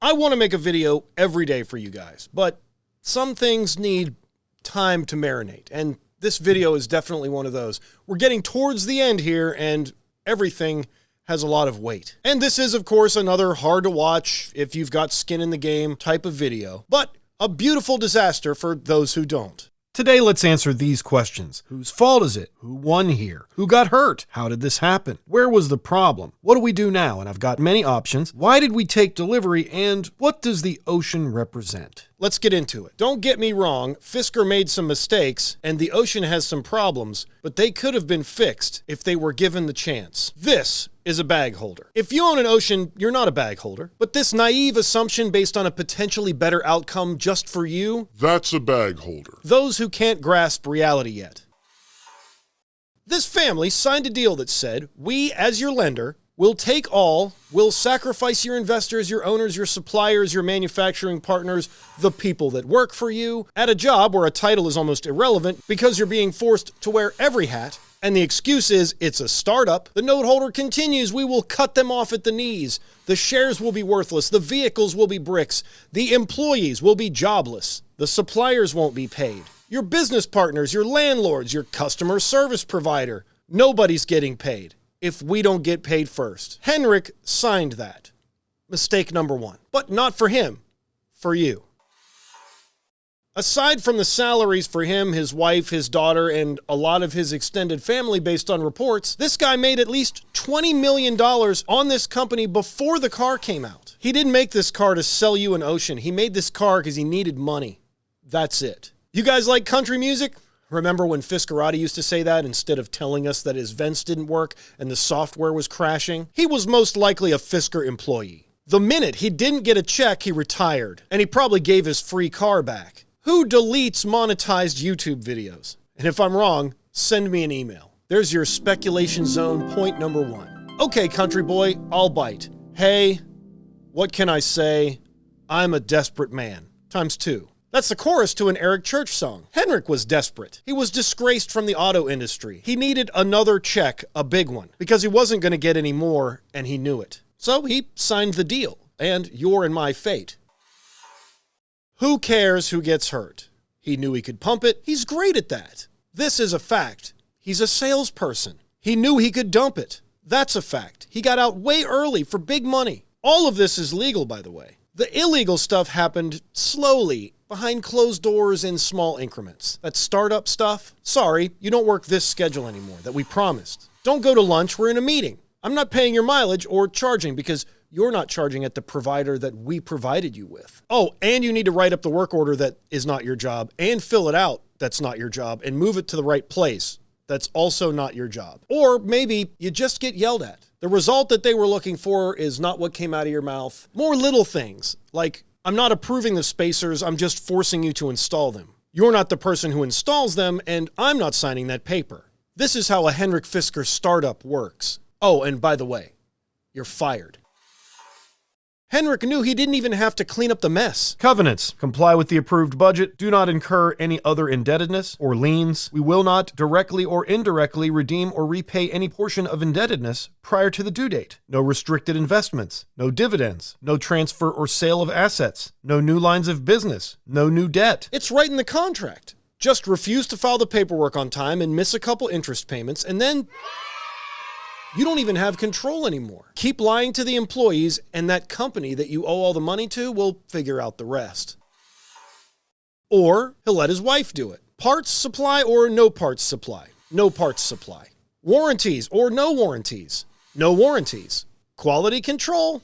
I want to make a video every day for you guys, but some things need time to marinate, and this video is definitely one of those. We're getting towards the end here, and everything has a lot of weight. And this is, of course, another hard to watch if you've got skin in the game type of video, but a beautiful disaster for those who don't. Today, let's answer these questions. Whose fault is it? Who won here? Who got hurt? How did this happen? Where was the problem? What do we do now? And I've got many options. Why did we take delivery? And what does the ocean represent? Let's get into it. Don't get me wrong, Fisker made some mistakes and the ocean has some problems, but they could have been fixed if they were given the chance. This is a bag holder. If you own an ocean, you're not a bag holder, but this naive assumption based on a potentially better outcome just for you, that's a bag holder. Those who can't grasp reality yet. This family signed a deal that said, we as your lender will take all, will sacrifice your investors, your owners, your suppliers, your manufacturing partners, the people that work for you, at a job where a title is almost irrelevant because you're being forced to wear every hat, and the excuse is it's a startup. The note holder continues, we will cut them off at the knees. The shares will be worthless. The vehicles will be bricks. The employees will be jobless. The suppliers won't be paid. Your business partners, your landlords, your customer service provider, nobody's getting paid if we don't get paid first. Henrik signed that. Mistake number one. But not for him, for you. Aside from the salaries for him, his wife, his daughter, and a lot of his extended family based on reports, this guy made at least $20 million on this company before the car came out. He didn't make this car to sell you an ocean. He made this car because he needed money. That's it. You guys like country music? Remember when Fisker used to say that instead of telling us that his vents didn't work and the software was crashing? He was most likely a Fisker employee. The minute he didn't get a check, he retired, and he probably gave his free car back. Who deletes monetized YouTube videos? And if I'm wrong, send me an email. There's your speculation zone point number one. Okay, country boy, I'll bite. Hey, what can I say? I'm a desperate man. Times two. That's the chorus to an Eric Church song. Henrik was desperate. He was disgraced from the auto industry. He needed another check, a big one, because he wasn't going to get any more, and he knew it. So he signed the deal, and your and my fate. Who cares who gets hurt? He knew he could pump it. He's great at that. This is a fact. He's a salesperson. He knew he could dump it. That's a fact. He got out way early for big money. All of this is legal, by the way. The illegal stuff happened slowly, behind closed doors in small increments. That startup stuff, sorry, you don't work this schedule anymore that we promised. Don't go to lunch, we're in a meeting. I'm not paying your mileage or charging because you're not charging at the provider that we provided you with. Oh, and you need to write up the work order that is not your job and fill it out that's not your job and move it to the right place. That's also not your job. Or maybe you just get yelled at. The result that they were looking for is not what came out of your mouth. More little things, like, I'm not approving the spacers, I'm just forcing you to install them. You're not the person who installs them, and I'm not signing that paper. This is how a Henrik Fisker startup works. Oh, and by the way, you're fired. Henrik knew he didn't even have to clean up the mess. Covenants. Comply with the approved budget. Do not incur any other indebtedness or liens. We will not directly or indirectly redeem or repay any portion of indebtedness prior to the due date. No restricted investments. No dividends. No transfer or sale of assets. No new lines of business. No new debt. It's right in the contract. Just refuse to file the paperwork on time and miss a couple interest payments, and then you don't even have control anymore. Keep lying to the employees, and that company that you owe all the money to will figure out the rest. Or he'll let his wife do it. Parts supply or no parts supply. No parts supply. Warranties or no warranties. No warranties. Quality control?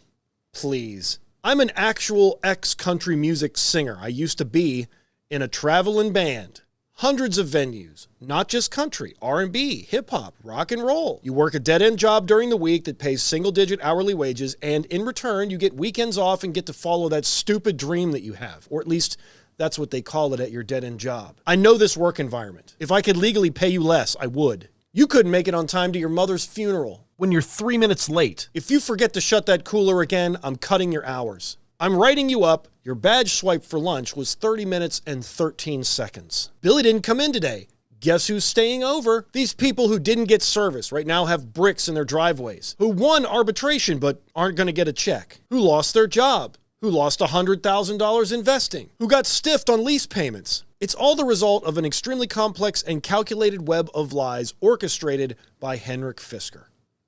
Please. I'm an actual ex-country music singer. I used to be in a traveling band. Hundreds of venues, not just country, R&B, hip-hop, rock and roll. You work a dead-end job during the week that pays single-digit hourly wages, and in return, you get weekends off and get to follow that stupid dream that you have, or at least that's what they call it at your dead-end job. I know this work environment. If I could legally pay you less, I would. You couldn't make it on time to your mother's funeral when you're 3 minutes late. If you forget to shut that cooler again, I'm cutting your hours. I'm writing you up. Your badge swipe for lunch was 30 minutes and 13 seconds. Billy didn't come in today. Guess who's staying over? These people who didn't get service right now have bricks in their driveways, who won arbitration but aren't going to get a check, who lost their job. who lost $100,000 investing, who got stiffed on lease payments. It's all the result of an extremely complex and calculated web of lies orchestrated by Henrik Fisker.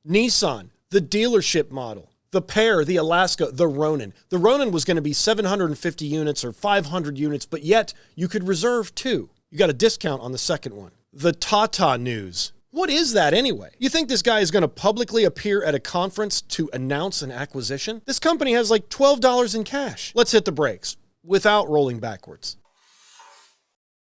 Nissan, the dealership model. The Pear, the Alaska, the Ronin. The Ronin was going to be 750 units or 500 units, but yet you could reserve 2. You got a discount on the second one. The Tata News. What is that anyway? You think this guy is going to publicly appear at a conference to announce an acquisition? This company has like $12 in cash. Let's hit the brakes without rolling backwards.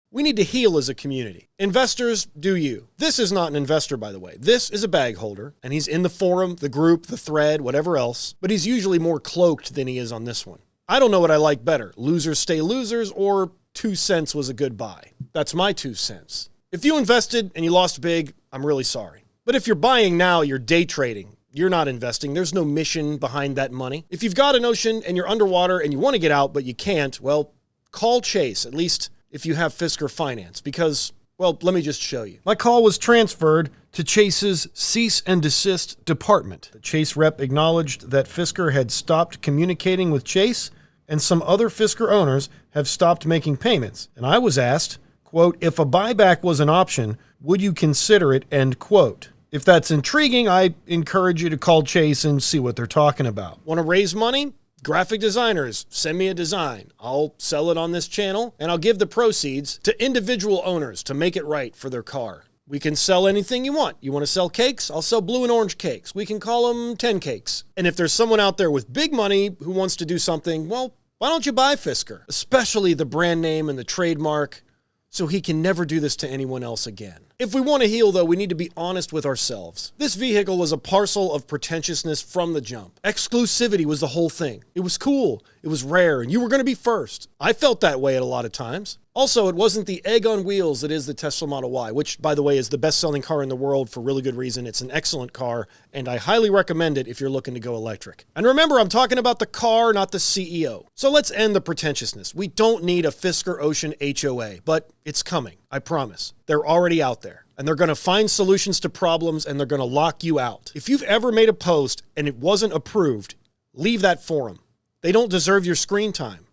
We need to heal as a community. Investors, do you. This is not an investor, by the way. This is a bag holder, and he's in the forum, the group, the thread, whatever else, but he's usually more cloaked than he is on this one. I don't know what I like better, losers stay losers or 2 cents was a good buy. That's my 2 cents. If you invested and you lost big, I'm really sorry. But if you're buying now, you're day trading. You're not investing. There's no mission behind that money. If you've got an ocean and you're underwater and you want to get out, but you can't, well, call Chase, at least if you have Fisker Finance, because, well, let me just show you. My call was transferred to Chase's cease and desist department. The Chase rep acknowledged that Fisker had stopped communicating with Chase and some other Fisker owners have stopped making payments. And I was asked, quote, if a buyback was an option, would you consider it, end quote. If that's intriguing, I encourage you to call Chase and see what they're talking about. Want to raise money? Graphic designers, send me a design. I'll sell it on this channel, and I'll give the proceeds to individual owners to make it right for their car. We can sell anything you want. You want to sell cakes? I'll sell blue and orange cakes. We can call them 10 cakes. And if there's someone out there with big money who wants to do something, well, why don't you buy Fisker? Especially the brand name and the trademark, so he can never do this to anyone else again. If we want to heal, though, we need to be honest with ourselves. This vehicle was a parcel of pretentiousness from the jump. Exclusivity was the whole thing. It was cool, it was rare, and you were going to be first. I felt that way at a lot of times. Also, it wasn't the egg on wheels that is the Tesla Model Y, which, by the way, is the best-selling car in the world for really good reason. It's an excellent car, and I highly recommend it if you're looking to go electric. And remember, I'm talking about the car, not the CEO. So let's end the pretentiousness. We don't need a Fisker Ocean HOA, but it's coming, I promise. They're already out there, and they're going to find solutions to problems, and they're going to lock you out. If you've ever made a post and it wasn't approved, leave that forum. They don't deserve your screen time.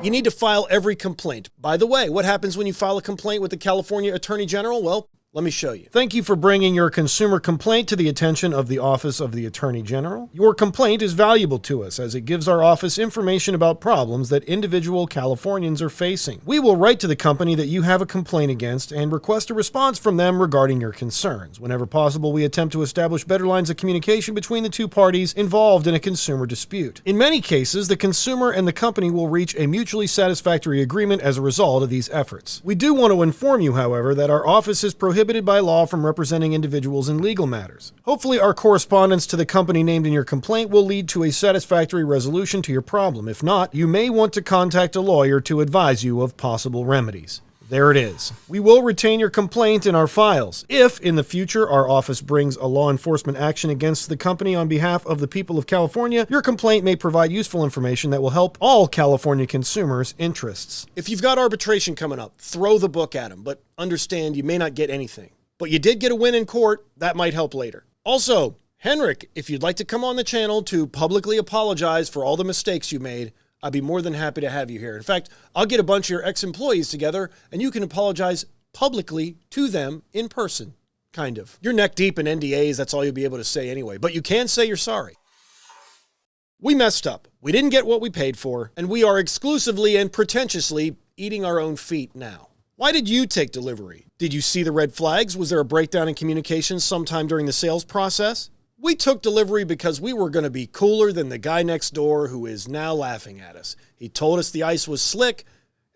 You need to file every complaint. By the way, what happens when you file a complaint with the California Attorney General? Well, let me show you. Thank you for bringing your consumer complaint to the attention of the Office of the Attorney General. Your complaint is valuable to us as it gives our office information about problems that individual Californians are facing. We will write to the company that you have a complaint against and request a response from them regarding your concerns. Whenever possible, we attempt to establish better lines of communication between the two parties involved in a consumer dispute. In many cases, the consumer and the company will reach a mutually satisfactory agreement as a result of these efforts. We do want to inform you, however, that our office is prohibited by law from representing individuals in legal matters. Hopefully, our correspondence to the company named in your complaint will lead to a satisfactory resolution to your problem. If not, you may want to contact a lawyer to advise you of possible remedies. There it is. We will retain your complaint in our files. If, in the future, our office brings a law enforcement action against the company on behalf of the people of California, your complaint may provide useful information that will help all California consumers' interests. If you've got arbitration coming up, throw the book at them, but understand you may not get anything. But you did get a win in court, that might help later. Also, Henrik, if you'd like to come on the channel to publicly apologize for all the mistakes you made, I'd be more than happy to have you here. In fact, I'll get a bunch of your ex-employees together and you can apologize publicly to them in person, kind of. You're neck deep in NDAs, that's all you'll be able to say anyway, but you can say you're sorry. We messed up. We didn't get what we paid for, and we are exclusively and pretentiously eating our own feet now. Why did you take delivery? Did you see the red flags? Was there a breakdown in communications sometime during the sales process? We took delivery because we were going to be cooler than the guy next door who is now laughing at us. He told us the ice was slick,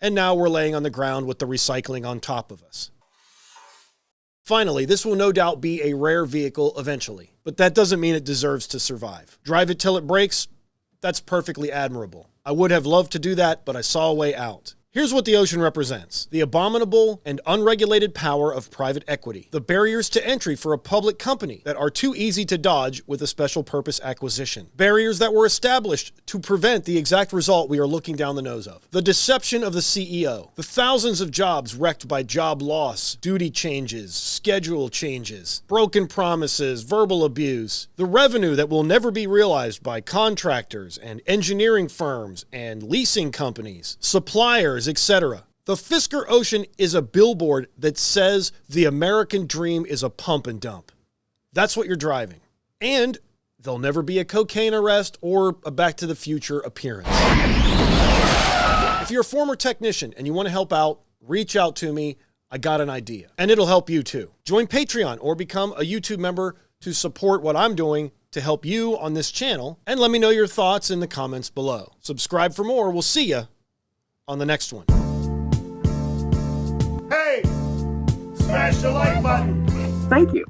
and now we're laying on the ground with the recycling on top of us. Finally, this will no doubt be a rare vehicle eventually, but that doesn't mean it deserves to survive. Drive it till it breaks? That's perfectly admirable. I would have loved to do that, but I saw a way out. Here's what the ocean represents: the abominable and unregulated power of private equity, the barriers to entry for a public company that are too easy to dodge with a special purpose acquisition, barriers that were established to prevent the exact result we are looking down the nose of, the deception of the CEO, the thousands of jobs wrecked by job loss, duty changes, schedule changes, broken promises, verbal abuse, the revenue that will never be realized by contractors and engineering firms and leasing companies, suppliers, etc. The Fisker Ocean is a billboard that says the American dream is a pump and dump. That's what you're driving. And there'll never be a cocaine arrest or a Back to the Future appearance. If you're a former technician and you want to help out, reach out to me. I got an idea. And it'll help you too. Join Patreon or become a YouTube member to support what I'm doing to help you on this channel. And let me know your thoughts in the comments below. Subscribe for more. We'll see you on the next one. Hey, smash the like button. Thank you.